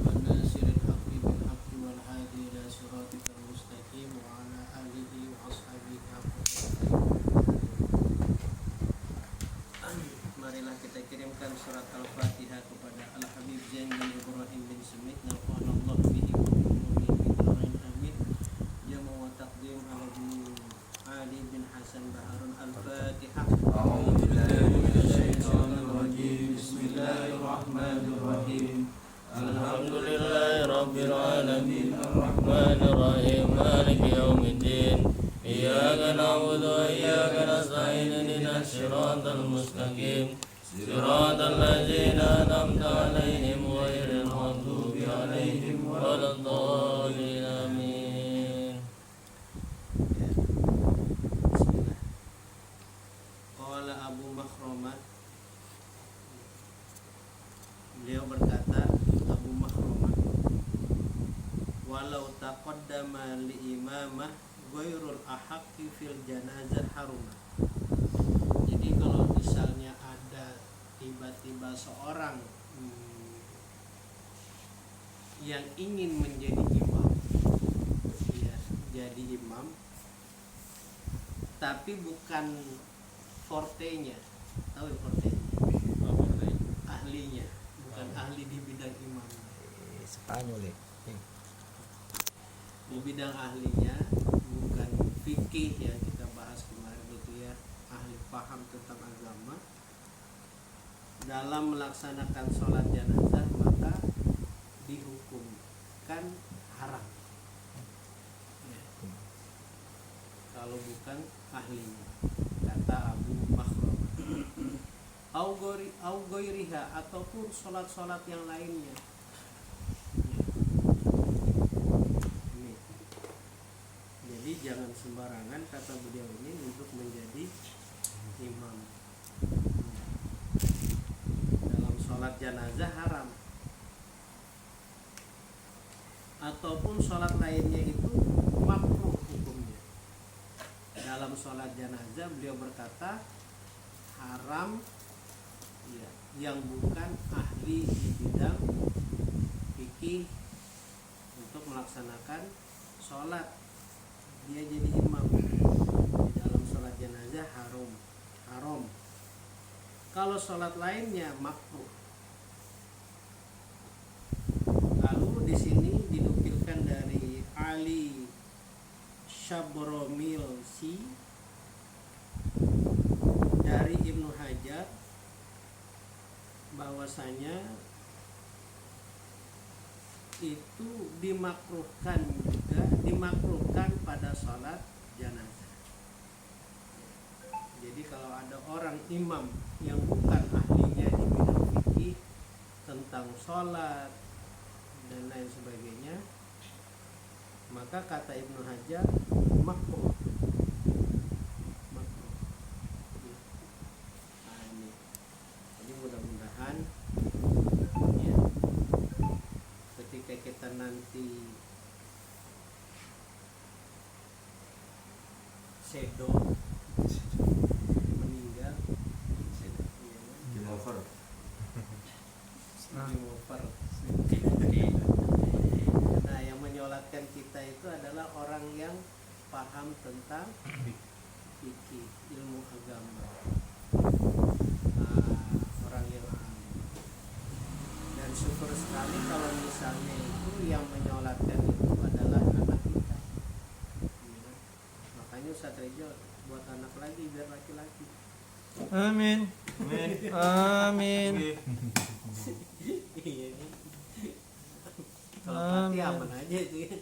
والناصر الحق بالحق والهادي إلى صراطك المستقيم وعلى آله وأصحابه حق Marilah kita kirimkan surat Al-Fatihah kepada Al-Habib Zain bin Ibrahim bin Semit Nafa'anallah bihi wa bi'ulumihi bid'arain amin. Jama wa taqdim ala bin Ali bin Hasan Baharun Al-Fatihah. A'udzubillahi minasyaitonirrajim. Bismillahirrahmanirrahim. Alhamdulillahi rabbil alamin arrahmanir rahim maliki yaumiddin. Iyyaka na'budu wa iyyaka nasta'in ihdinas siratal mustaqim siratal ladzina an'amta 'alaihim ghairil maghdubi 'alaihim waladdallin amin. Bismillah. Qala Abu Makhrumah, beliau berkata, Abu Makhrumah, walau taqaddama li imamah ghairul ahaqi fil janazah harumah. Jadi kalau misalnya ada tiba-tiba seorang yang ingin menjadi imam, ya, jadi imam, tapi bukan fortenya, tahu fortenya? Ahlinya, bukan ahli di bidang imam. Spanyol ya. Di bidang ahlinya bukan fikih yang kita bahas kemarin itu ya, ahli paham tentang agama, dalam melaksanakan sholat jenazah maka dihukumkan haram ya, kalau bukan ahlinya, kata Abu Makhrumah. Au ghairiha, ataupun sholat-sholat yang lainnya. Jadi jangan sembarangan, kata beliau ini, untuk menjadi imam. Dalam sholat jenazah haram, ataupun sholat lainnya itu makruh hukumnya. Dalam sholat jenazah beliau berkata haram ya, yang bukan ahli di bidang fikih untuk melaksanakan sholat, dia jadi imam di dalam sholat jenazah haram. Kalau sholat lainnya makruh. Lalu di sini dinukilkan dari Ali Syabromilsi dari Ibnu Hajar bahwasanya itu dimakruhkan pada sholat jenazah. Jadi kalau ada orang imam yang bukan ahlinya di bidang fikih tentang sholat dan lain sebagainya, maka kata Ibnu Hajar makruh. Nah, ini. Jadi mudah-mudahan ya, ketika kita nanti sedo meninggal, game over. Nah, yang menyolatkan kita itu adalah orang yang paham tentang fikih, ilmu agama, orang yang ahli. Dan syukur sekali kalau misalnya itu yang menyolatkan itu adalah anak kita. Makanya Ustaz Rejo buat anak lagi biar laki-laki. Amin. Amin. Iya. Kalau mati aman aja itu ya.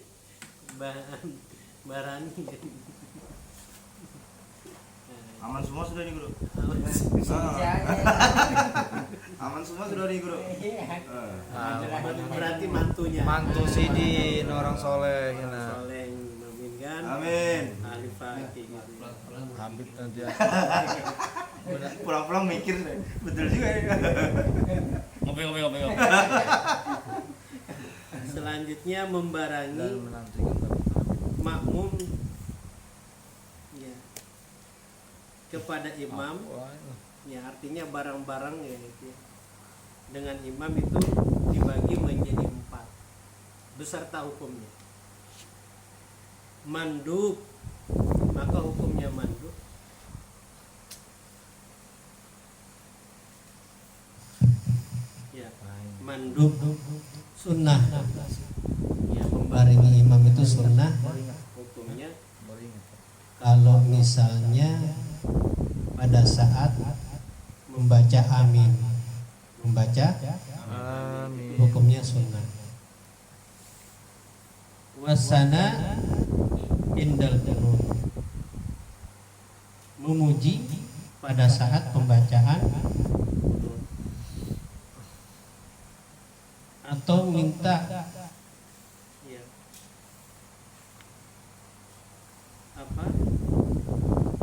Barani kan. Aman semua sudah nih guru. Aman. Aman semua sudah nih guru. Berarti mantunya. Mantu Sidin orang soleh ya. Soleh meminkan. Amin. Alif Fakih gitu. Habib nanti ya. Pulang-pulang mikir betul juga ya. Ngopi. Selanjutnya membarangi Dan menantikan makmum ya, kepada imam, ya artinya barang-barang ya itu ya. dengan imam itu dibagi menjadi 4 beserta hukumnya. Mandub, maka hukumnya mandub ya, mandub Sunnah. ya, Barengi imam itu sunnah. hukumnya Kalau misalnya pada saat membaca amin, membaca Amin. hukumnya sunnah. Wasana indal qunut, memuji pada saat pembacaan atau minta ya, apa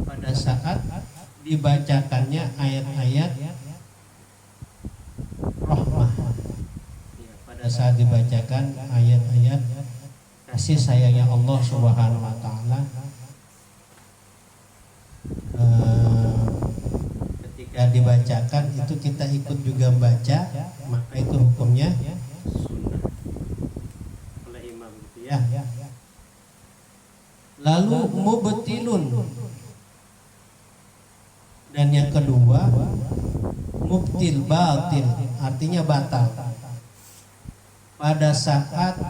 pada saat dibacakannya ayat-ayat rahmah, ya, pada saat dibacakan ayat-ayat kasih sayangnya Allah Subhanahu wa taala, ketika dibacakan itu kita ikut juga membaca, maka itu hukumnya sunnah oleh imam gitu ya. ya. Lalu mubtilun, dan yang kedua mubtil, batil, artinya batal pada saat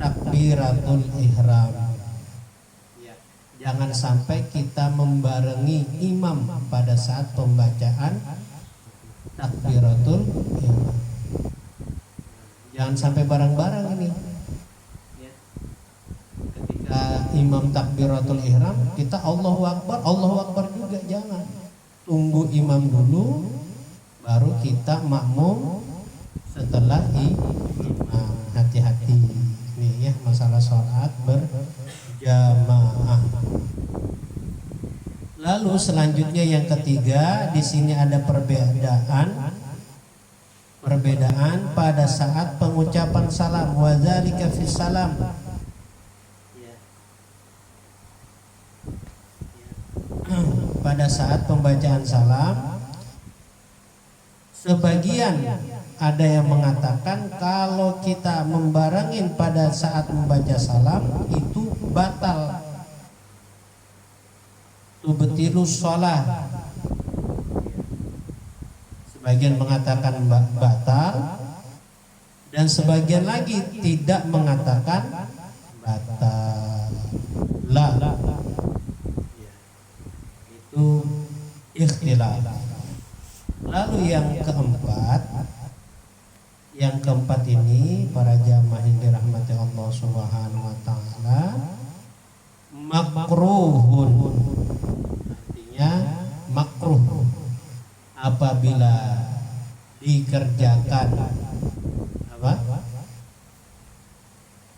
takbiratul ihram. Ya, Jangan sampai kita membarengi imam pada saat pembacaan takbiratul ihram. Jangan sampai bareng-bareng ini. ya. Ketika imam takbiratul ihram, kita Allahu Akbar juga jangan. Tunggu imam dulu, baru kita makmum setelah imam. Hati-hati nih ya, masalah sholat berjamaah. Lalu selanjutnya yang ketiga, di sini ada perbedaan pada saat pengucapan salam, wadzalika fis salam. Ya. Pada saat pembacaan salam, sebagian ada yang mengatakan kalau kita membarengin pada saat membaca salam itu batal, tubtilus shalah. Sebagian mengatakan batal, dan sebagian lagi tidak mengatakan batal. Itu ikhtilaf. Lalu yang keempat ini para jamaah yang dirahmati Allah Subhanahu wa taala, makruhun, artinya makruh apabila dikerjakan apa?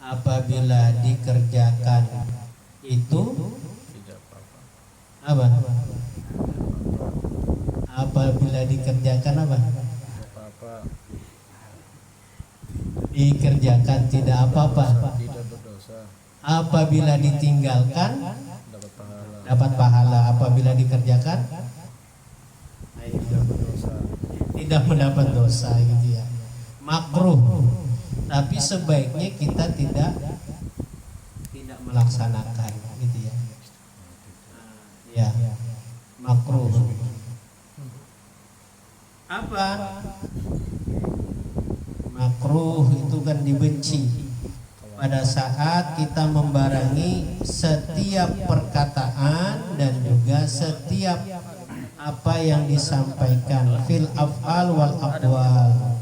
Apabila dikerjakan itu Tidak apa-apa. apa? Apabila dikerjakan apa? Tidak apa-apa. Dikerjakan tidak apa-apa. Tidak berdosa. Apabila ditinggalkan Dapat pahala. dapat pahala. Apabila dikerjakan Tidak berdosa. tidak mendapat dosa, gitu ya. Makruh. Tapi sebaiknya kita tidak melaksanakan, gitu ya. Ya, makruh. Apa? Makruh itu kan dibenci pada saat kita membarengi setiap perkataan dan juga setiap apa yang disampaikan fil af'al wal aqwal,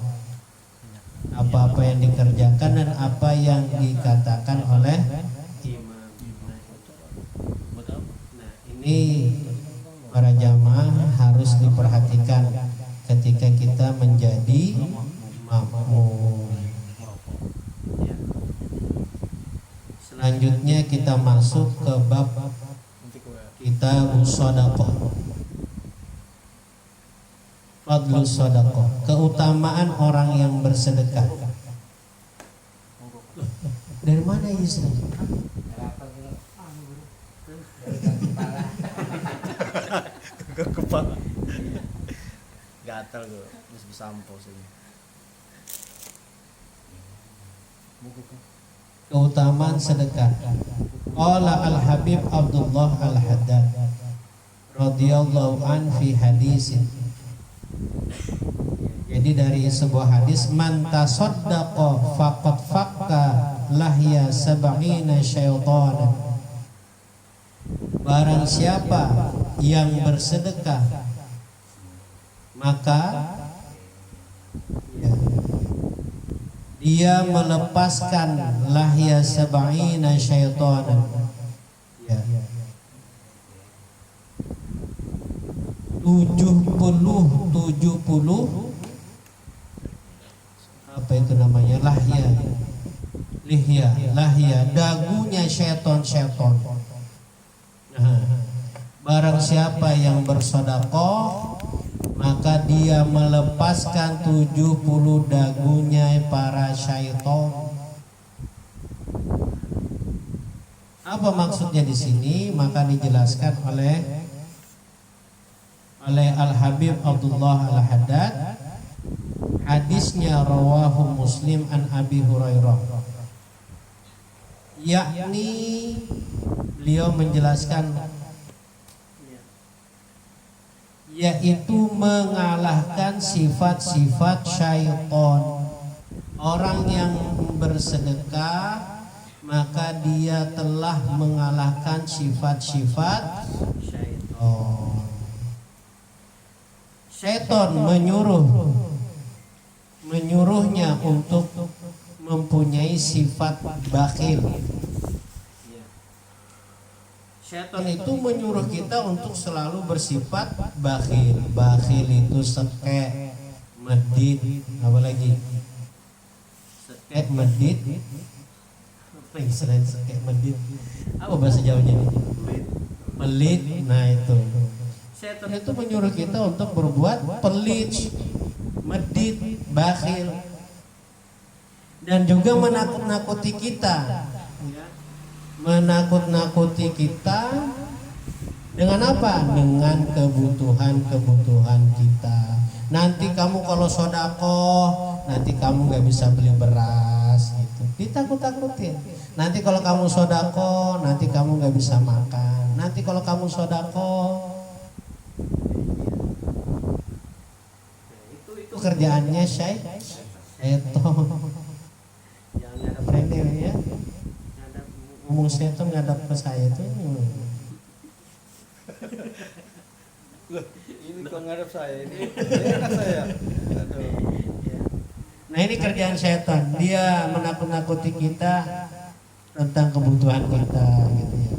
apa-apa yang dikerjakan dan apa yang dikatakan oleh Imam. Nah, ini para jamaah harus diperhatikan ketika kita menjadi makmum. Ya. Selanjutnya kita masuk ke bab kitab shadaqah. Fadlus shadaqah, keutamaan orang yang bersedekah. Dari mana Yusra? Kepala. Gatal gue. Bisa sampo sih. keutamaan sedekah. Qala Al-Habib Abdullah Al-Haddad radhiyallahu an fi hadisin. Jadi dari sebuah hadis, man tasaddaqa faqad fakka lahya sab'ina syaitanan. Barang siapa yang bersedekah, maka dia melepaskan lahya sab'ina syaitanan, 70 apa itu namanya, lahya dagunya syaiton. Barang siapa yang bersedekah, maka dia melepaskan 70 dagunya para syaitan. Apa maksudnya di sini? Maka dijelaskan oleh Al-Habib Abdullah Al-Haddad. Hadisnya rawahu Muslim an Abi Hurairah, yakni beliau menjelaskan, yaitu mengalahkan sifat-sifat syaitan. Orang yang bersedekah, maka dia telah mengalahkan sifat-sifat syaitan. Syaitan menyuruhnya untuk mempunyai sifat bakhil. Syaitan itu menyuruh kita untuk selalu bersifat bakhil. Bakhil itu sekek, medit, apa lagi? Sekek, medit. Apa yang selain sekek, medit? Apa bahasa Jawanya? Pelit. Nah itu. Syaitan itu menyuruh kita untuk berbuat pelit, medit, bakhil, dan juga menakut-nakuti kita. Menakut-nakuti kita dengan apa? Dengan kebutuhan kita. Nanti kamu kalau sodako, nanti kamu gak bisa beli beras gitu. Ditakut-takutin. Nanti kalau kamu sodako, nanti kamu gak bisa makan. Nanti kalau kamu sodako, itu kerjaannya syaitan. Jangan ngadap rene ya. Ngomong syaitan ngadap ke saya itu. Ini kok ngadap saya ini enak saya. Aduh. Nah ini kerjaan syaitan. Dia menakut-nakuti kita tentang kebutuhan kita gitu ya.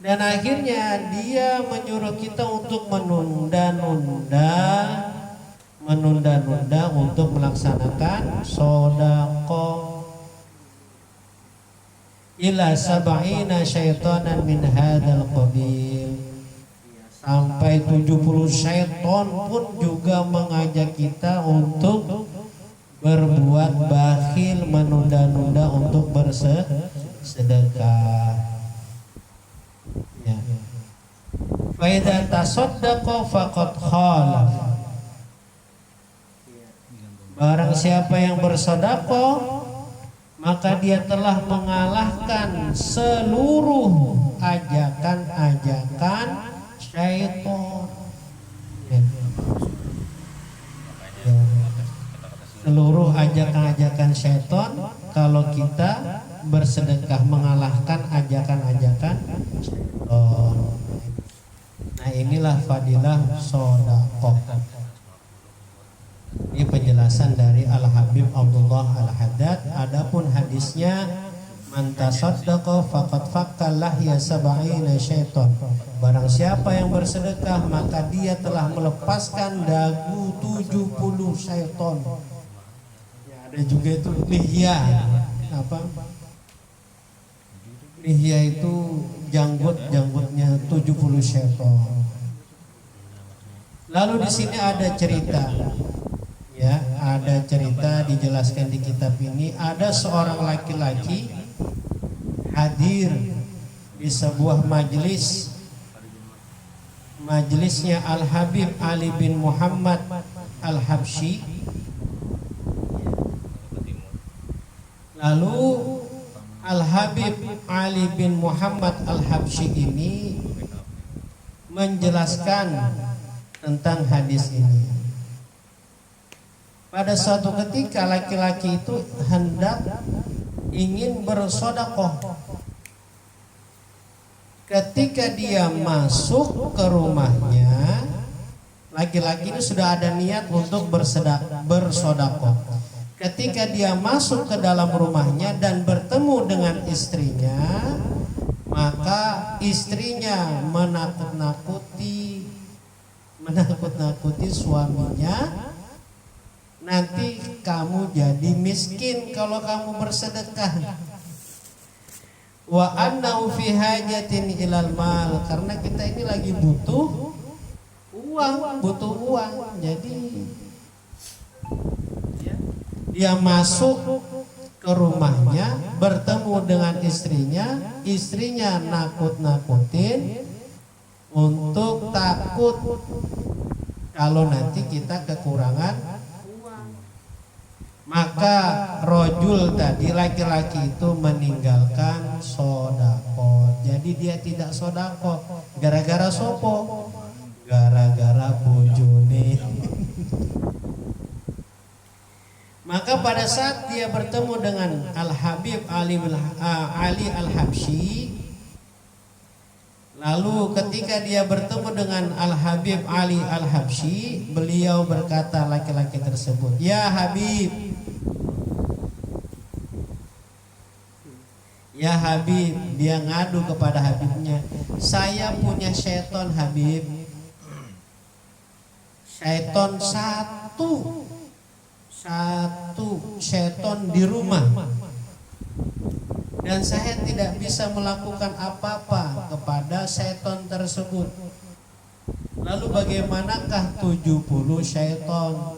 Dan akhirnya dia menyuruh kita untuk menunda-nunda untuk melaksanakan sedekah. Ila sab'ina syaitanan min hadzal qabil. Sampai 70 syaitan pun juga mengajak kita untuk berbuat bakhil, menunda-nunda untuk bersedekah. Ya. Fa idza tasaddaqa faqad khalaf. Barang siapa yang bersedekah, maka dia telah mengalahkan seluruh ajakan-ajakan syaitan. Seluruh ajakan-ajakan syaitan, kalau kita bersedekah mengalahkan ajakan-ajakan syaitan. Nah inilah fadilah sedekah. Ini penjelasan dari Al-Habib Abdullah Al-Haddad. Adapun hadisnya, man tasaddaqa faqad fakka lahya sab'ina syaitan. Barang siapa yang bersedekah, maka dia telah melepaskan dagu 70 syaitan. Ya, ada juga itu lihya. Apa? Lihya itu janggutnya 70 syaitan. Lalu di sini ada cerita. Ya, ada cerita dijelaskan di kitab ini. Ada seorang laki-laki hadir di sebuah majelisnya Al-Habib Ali bin Muhammad Al-Habsyi. Lalu Al-Habib Ali bin Muhammad Al-Habsyi ini menjelaskan tentang hadis ini. Pada suatu ketika laki-laki itu hendak ingin bersedekah. Ketika dia masuk ke rumahnya, laki-laki ini sudah ada niat untuk bersedekah. Ketika dia masuk ke dalam rumahnya dan bertemu dengan istrinya, maka istrinya menakut-nakuti suaminya, nanti kamu jadi miskin kalau kamu bersedekah. Wa annahu fi hajatin ilal mal, karena kita ini lagi butuh uang. Jadi dia masuk ke rumahnya, bertemu dengan istrinya nakut-nakutin untuk takut kalau nanti kita kekurangan uang. Maka rojul tadi, laki-laki itu meninggalkan sodako. Jadi dia tidak sodako. Gara-gara sopo? Gara-gara bojone. Maka pada saat dia bertemu dengan Al-Habib Ali Al-Habsyi, lalu ketika dia bertemu dengan Al-Habib Ali Al-Habsyi, beliau berkata, laki-laki tersebut, "Ya Habib, ya Habib," dia ngadu kepada Habibnya, "Saya punya syaitan Habib, syaitan satu syaitan di rumah, dan saya tidak bisa melakukan apa-apa kepada syaitan tersebut. Lalu bagaimanakah 70 syaitan?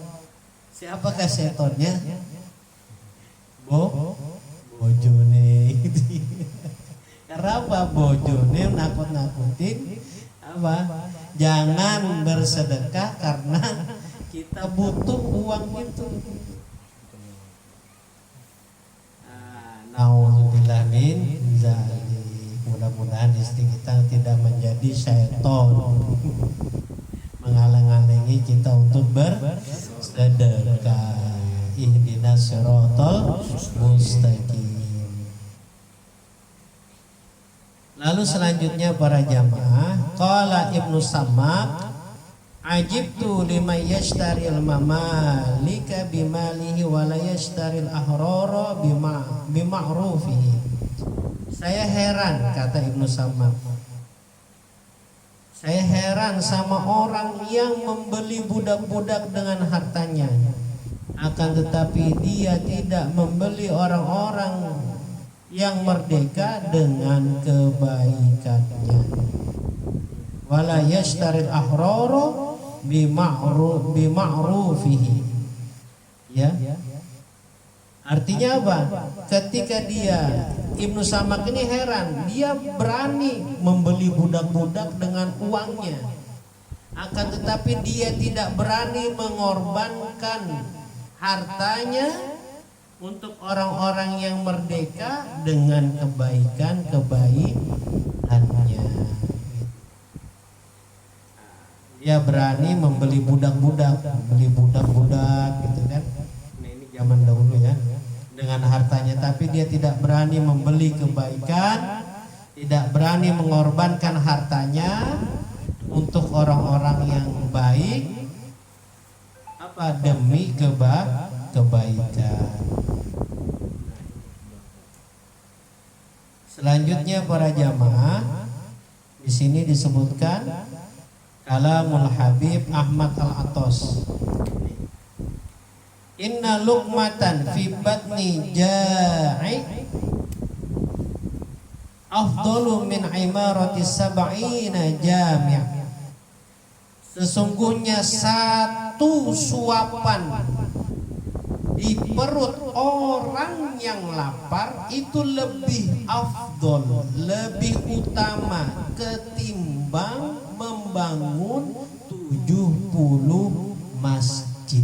Siapakah syaitannya? Bojone." Kenapa bojone nakut-nakutin? Apa? Jangan bersedekah karena kita butuh uang itu. Nauzubillah min zalik. Mudah-mudahan istri kita tidak menjadi syaitan menghalang-halangi kita untuk bersedekah. Ihdinas siratal mustaqim. Lalu selanjutnya para jamaah, qala Ibnu Samak, "Ajibtu liman yashtaril mamalika bimalihi wa la yashtaril ahrara bima'rufihi." Saya heran, kata Ibnu Samak, saya heran sama orang yang membeli budak-budak dengan hartanya, akan tetapi dia tidak membeli orang-orang yang merdeka dengan kebaikannya. Wala yashtaril ahrara bima'rufihi. Ya. Artinya apa? Ketika dia, Ibnu Samak ini heran, dia berani membeli budak-budak dengan uangnya, akan tetapi dia tidak berani mengorbankan hartanya untuk orang-orang yang merdeka dengan kebaikannya. Dia berani membeli budak-budak gitu kan. Nah, ini zaman dahulu ya, dengan hartanya, tapi dia tidak berani membeli kebaikan, tidak berani mengorbankan hartanya untuk orang-orang yang baik, apa, demi kebaikan. Selanjutnya para jamaah, di sini disebutkan kalamul Habib Ahmad Al-Atos. Inna luqmatan fi batni ja'i afdalu min imarati sab'ina jami'. Sesungguhnya satu suapan di perut orang yang lapar itu lebih afdol, lebih utama ketimbang membangun 70 masjid.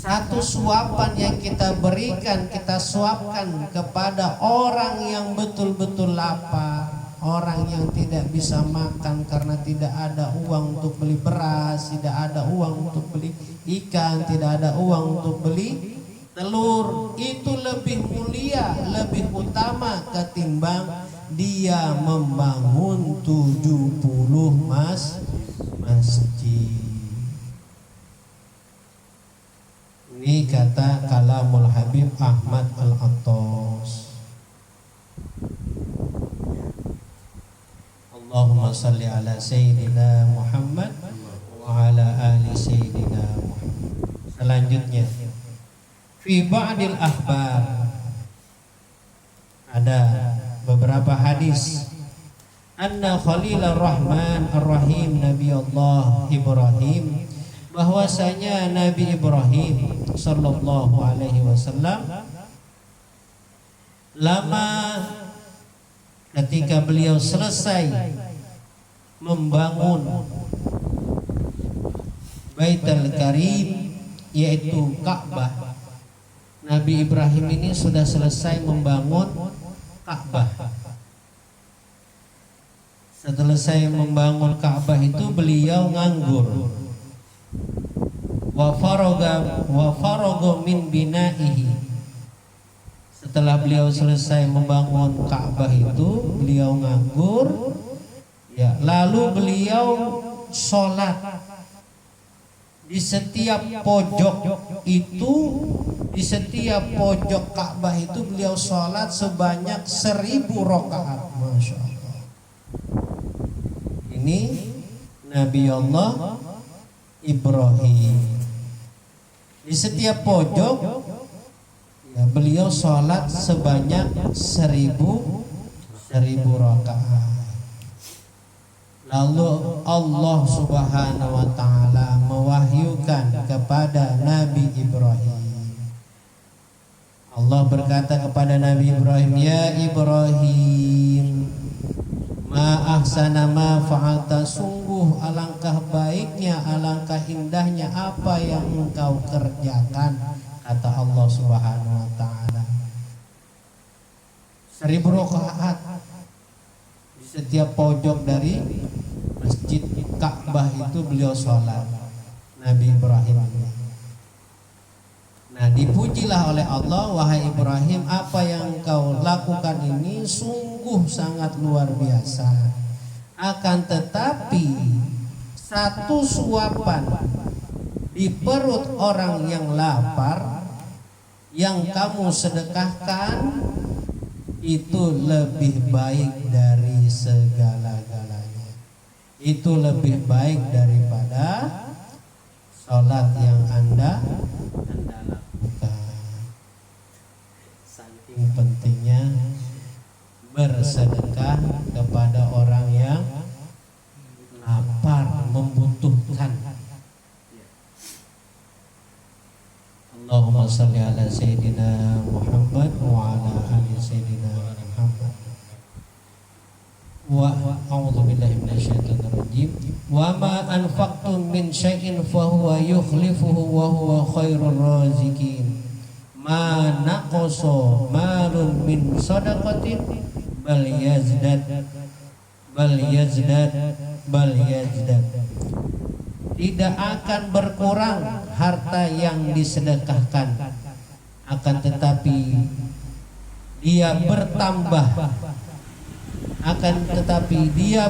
Satu suapan yang kita berikan, kita suapkan kepada orang yang betul-betul lapar, orang yang tidak bisa makan karena tidak ada uang untuk beli beras, tidak ada uang untuk beli ikan, tidak ada uang untuk beli telur. Itu lebih mulia, lebih utama ketimbang dia membangun 70 masjid. Ini kata kalamul Habib Ahmad Al-Attas. Allahumma salli ala Sayyidina Muhammad wa ala ali Sayyidina Muhammad. Selanjutnya, fi ba'dil akhbar, ada beberapa hadis anna Khalilur Rahman Ar-Rahim Nabi Allah Ibrahim, bahwasanya Nabi Ibrahim sallallahu alaihi wasallam lama ketika beliau selesai membangun Baitul Karim, yaitu Ka'bah. Nabi Ibrahim ini sudah selesai membangun Ka'bah. Setelah saya membangun Ka'bah itu beliau nganggur. Wa faraga min bina'ihi. Setelah beliau selesai membangun Ka'bah itu beliau nganggur, ya, lalu beliau sholat di setiap pojok itu, di setiap pojok Ka'bah itu beliau sholat sebanyak 1000 rakaat. Masya Allah. Ini Nabi Allah Ibrahim. Di setiap pojok, ya, beliau sholat sebanyak 1000 rakaat. Lalu Allah Subhanahu wa ta'ala mewahyukan kepada Nabi Ibrahim. Allah berkata kepada Nabi Ibrahim, ya Ibrahim, ma ahsana ma fa'alta, sungguh alangkah baiknya, alangkah indahnya apa yang engkau kerjakan, kata Allah Subhanahu wa ta'ala. 1000 rakaat di setiap pojok dari Masjid Ka'bah itu beliau sholat, Nabi Ibrahim. Nah, dipujilah oleh Allah, wahai Ibrahim, apa yang engkau lakukan ini sungguh sangat luar biasa. Akan tetapi satu suapan di perut orang yang lapar yang kamu sedekahkan itu lebih baik dari segala-galanya. Itu lebih baik daripada sholat yang Anda lakukan. Saking pentingnya bersedekah kepada orang yang lapar, membutuhkan. Allahumma salli ala Sayyidina Muhammad wa ala ali Sayyidina Muhammad. Wa a'udzu billahi minasyaitonir rajim. Wa ma anfaqtum min syai'in fa huwa yukhlifuhu wa huwa khairur raziqin. Ma naqasa malun min shadaqatin bal yazdad. Tidak akan berkurang harta yang disedekahkan, akan tetapi dia bertambah, akan tetapi dia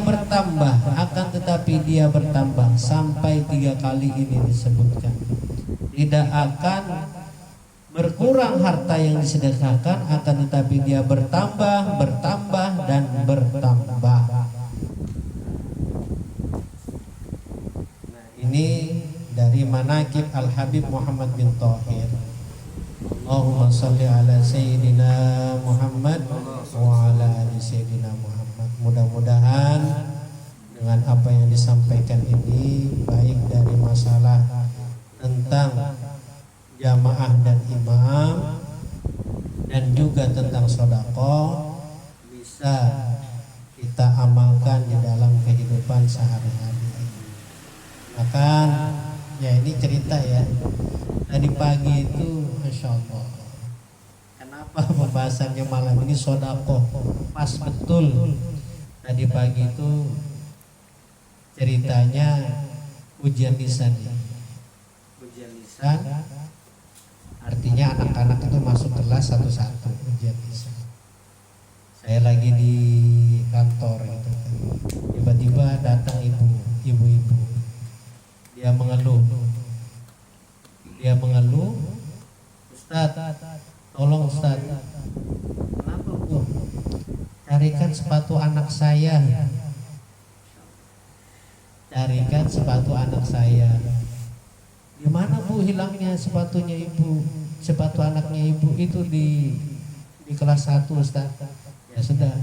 bertambah sampai 3 kali ini disebutkan. Tidak akan berkurang harta yang disedekahkan, akan tetapi dia bertambah dan bertambah. Ini dari manaqib Al-Habib Muhammad bin Thahir. Allahumma salli ala Sayyidina Muhammad wa ala ali Sayyidina Muhammad. Mudah-mudahan dengan apa yang disampaikan ini, baik dari masalah tentang jamaah dan imam, dan juga tentang sedekah, bisa kita amalkan di dalam kehidupan sehari-hari. Maka Ya ini cerita ya. Tadi pagi itu, Masya Allah. Kenapa pembahasannya malam ini sodako? Pas betul. Tadi pagi itu ceritanya ujian lisan. Ujian lisan. Artinya anak-anak itu masuk kelas satu-satu ujian lisan. Saya lagi di kantor gitu kan. Tiba-tiba datang ibu-ibu. Dia mengeluh. Ustaz, tolong Ustaz. Kenapa Bu? Carikan sepatu anak saya. Carikan sepatu anak saya. Gimana Bu hilangnya sepatunya ibu? Sepatu anaknya ibu itu di kelas 1 Ustaz. Ya sudah.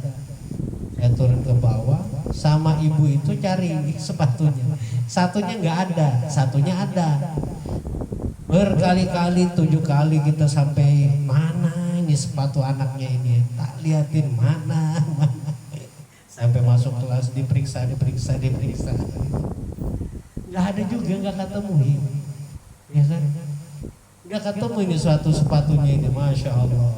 Saya turun ke bawah sama ibu itu cari sepatunya. Satunya nggak ada, satunya ada. Berkali-kali 7 kali kita sampai mana ini sepatu anaknya ini, tak liatin mana. Sampai masuk kelas diperiksa. Nggak ada juga, nggak ketemu. Ya kan? Nggak ketemu ini suatu sepatunya ini, Masya Allah.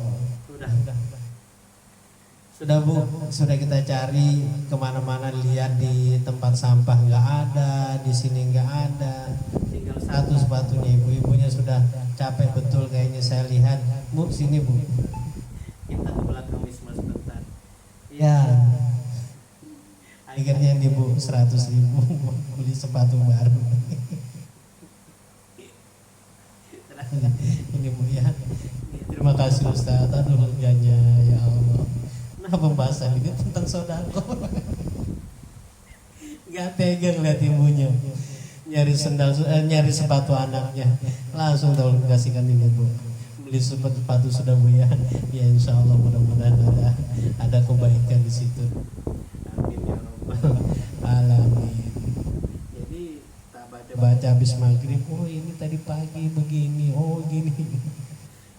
Sudah Bu, sudah kita cari kemana-mana, lihat di tempat sampah nggak ada, di sini nggak ada. Tinggal satu sepatunya, ibu-ibunya sudah capek betul kayaknya saya lihat. Bu, sini Bu. Kita ke belakang Wisma sebentar. Ya. Akhirnya nih Bu, 100.000 beli sepatu baru. Ini Bu ya. Terima kasih Ustaz. Aduh leganya ya Allah. Nah pembahasan ini tentang sodako. Gak tega ngeliat ibunya nyari nyari sepatu anaknya. Langsung tolong kasihkan ini Bu. Beli sepatu sudah Bu ya. Ya insya Allah mudah-mudahan ada kebaikan di situ. Amin ya Rabbal Alamin. Jadi tak Baca habis maghrib, oh ini tadi pagi begini, oh gini.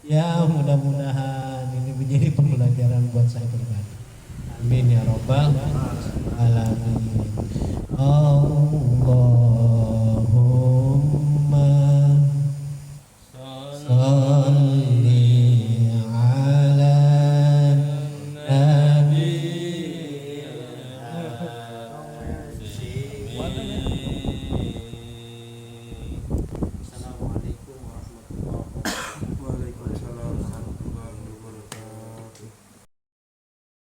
Ya mudah-mudahan ini menjadi pembelajaran buat saya pribadi. Amin ya Rabbal Alamin. Allah